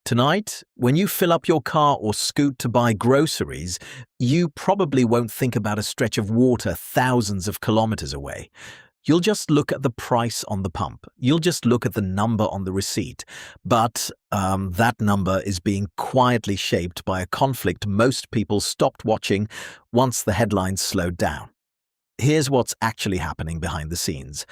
Tonight, when you fill up your car or scoot to buy groceries, you probably won't think about a stretch of water thousands of kilometers away. You'll just look at the price on the pump. You'll just look at the number on the receipt. But that number is being quietly shaped by a conflict most people stopped watching once the headlines slowed down. Here's what's actually happening behind the scenes.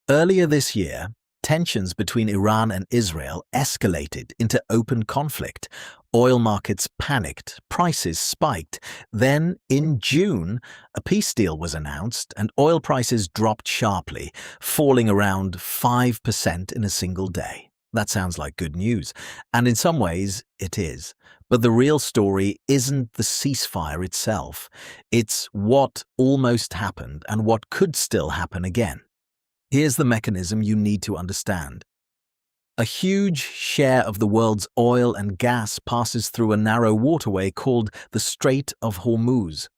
Earlier this year, tensions between Iran and Israel escalated into open conflict. Oil markets panicked, prices spiked. Then, in June, a peace deal was announced and oil prices dropped sharply, falling around 5% in a single day. That sounds like good news, and in some ways, it is. But the real story isn't the ceasefire itself. It's what almost happened and what could still happen again. Here's the mechanism you need to understand. A huge share of the world's oil and gas passes through a narrow waterway called the Strait of Hormuz.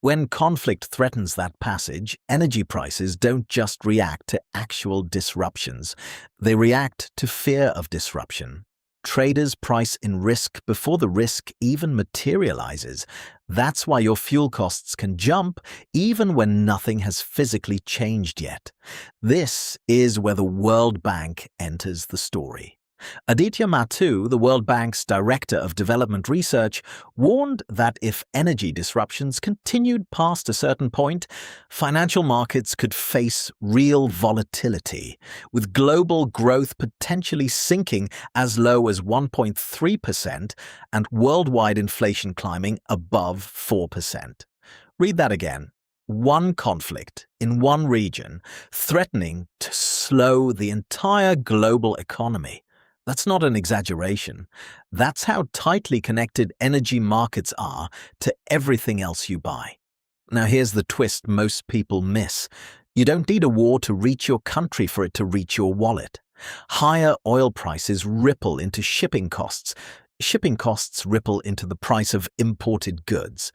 When conflict threatens that passage, energy prices don't just react to actual disruptions. They react to fear of disruption. Traders price in risk before the risk even materializes. That's why your fuel costs can jump even when nothing has physically changed yet. This is where the World Bank enters the story. Aditya Mattu, the World Bank's Director of Development Research, warned that if energy disruptions continued past a certain point, financial markets could face real volatility, with global growth potentially sinking as low as 1.3% and worldwide inflation climbing above 4%. Read that again. One conflict in one region threatening to slow the entire global economy. That's not an exaggeration. That's how tightly connected energy markets are to everything else you buy. Now here's the twist most people miss. You don't need a war to reach your country for it to reach your wallet. Higher oil prices ripple into shipping costs. Shipping costs ripple into the price of imported goods.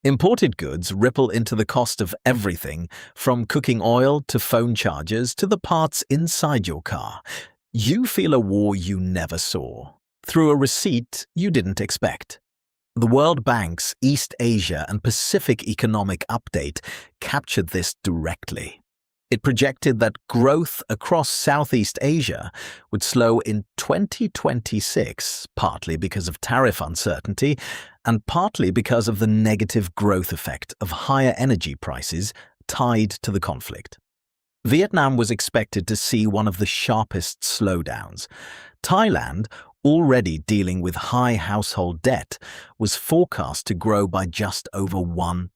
Imported goods ripple into the cost of everything, from cooking oil to phone chargers to the parts inside your car. You feel a war you never saw, through a receipt you didn't expect. The World Bank's East Asia and Pacific Economic Update captured this directly. It projected that growth across Southeast Asia would slow in 2026, partly because of tariff uncertainty and partly because of the negative growth effect of higher energy prices tied to the conflict. Vietnam was expected to see one of the sharpest slowdowns. Thailand, already dealing with high household debt, was forecast to grow by just over 1%.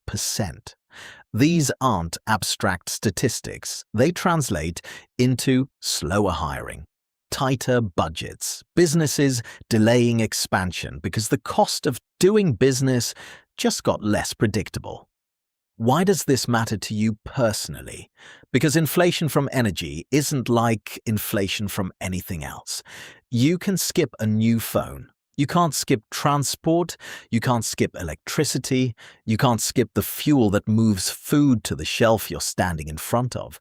These aren't abstract statistics. They translate into slower hiring, tighter budgets, businesses delaying expansion because the cost of doing business just got less predictable. Why does this matter to you personally? Because inflation from energy isn't like inflation from anything else. You can skip a new phone. You can't skip transport. You can't skip electricity. You can't skip the fuel that moves food to the shelf you're standing in front of.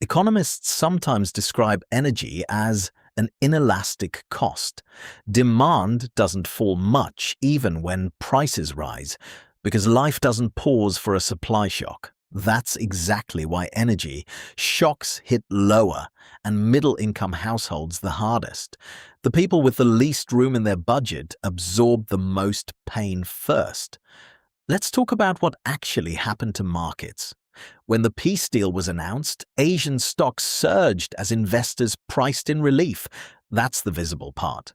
Economists sometimes describe energy as an inelastic cost. Demand doesn't fall much even when prices rise, because life doesn't pause for a supply shock. That's exactly why energy shocks hit lower and middle-income households the hardest. The people with the least room in their budget absorb the most pain first. Let's talk about what actually happened to markets. When the peace deal was announced, Asian stocks surged as investors priced in relief. That's the visible part.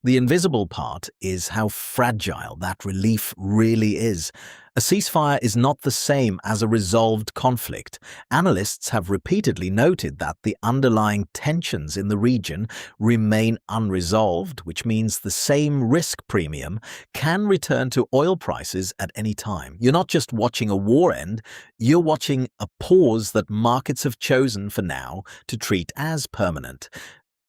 The invisible part is how fragile that relief really is. A ceasefire is not the same as a resolved conflict. Analysts have repeatedly noted that the underlying tensions in the region remain unresolved, which means the same risk premium can return to oil prices at any time. You're not just watching a war end, you're watching a pause that markets have chosen for now to treat as permanent.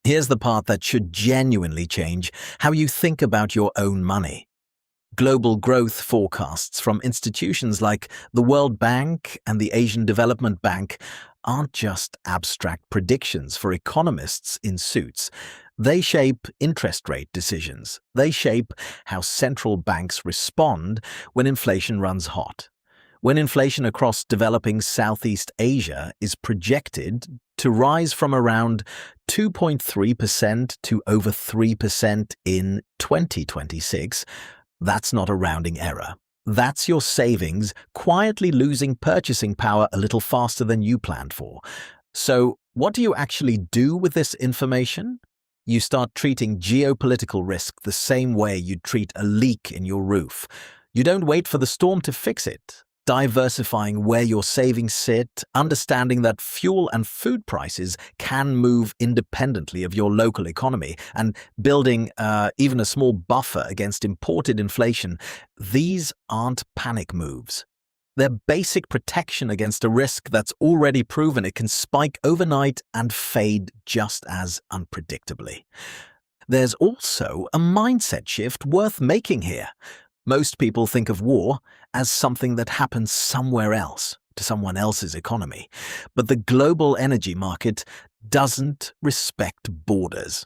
Here's the part that should genuinely change how you think about your own money. Global growth forecasts from institutions like the World Bank and the Asian Development Bank aren't just abstract predictions for economists in suits. They shape interest rate decisions. They shape how central banks respond when inflation runs hot. When inflation across developing Southeast Asia is projected to rise from around 2.3% to over 3% in 2026, that's not a rounding error. That's your savings quietly losing purchasing power a little faster than you planned for. So, what do you actually do with this information? You start treating geopolitical risk the same way you'd treat a leak in your roof. You don't wait for the storm to fix it. Diversifying where your savings sit, understanding that fuel and food prices can move independently of your local economy, and building even a small buffer against imported inflation, these aren't panic moves. They're basic protection against a risk that's already proven it can spike overnight and fade just as unpredictably. There's also a mindset shift worth making here. Most people think of war as something that happens somewhere else, to someone else's economy. But the global energy market doesn't respect borders.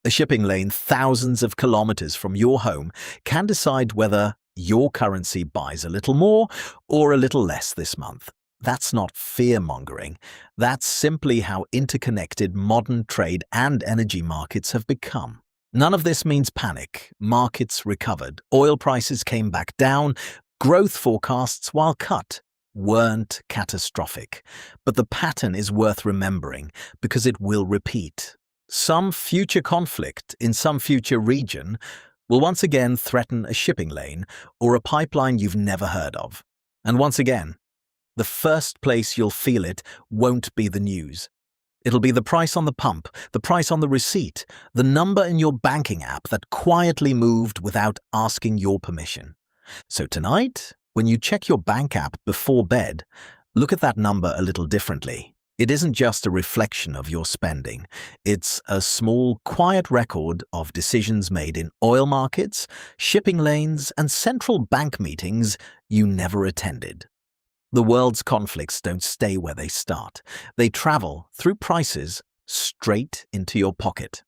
A shipping lane thousands of kilometers from your home can decide whether your currency buys a little more or a little less this month. That's not fear-mongering. That's simply how interconnected modern trade and energy markets have become. None of this means panic. Markets recovered. Oil prices came back down. Growth forecasts, while cut, weren't catastrophic. But the pattern is worth remembering because it will repeat. Some future conflict in some future region will once again threaten a shipping lane or a pipeline you've never heard of. And once again, the first place you'll feel it won't be the news. It'll be the price on the pump, the price on the receipt, the number in your banking app that quietly moved without asking your permission. So tonight, when you check your bank app before bed, look at that number a little differently. It isn't just a reflection of your spending. It's a small, quiet record of decisions made in oil markets, shipping lanes, and central bank meetings you never attended. The world's conflicts don't stay where they start. They travel through prices straight into your pocket.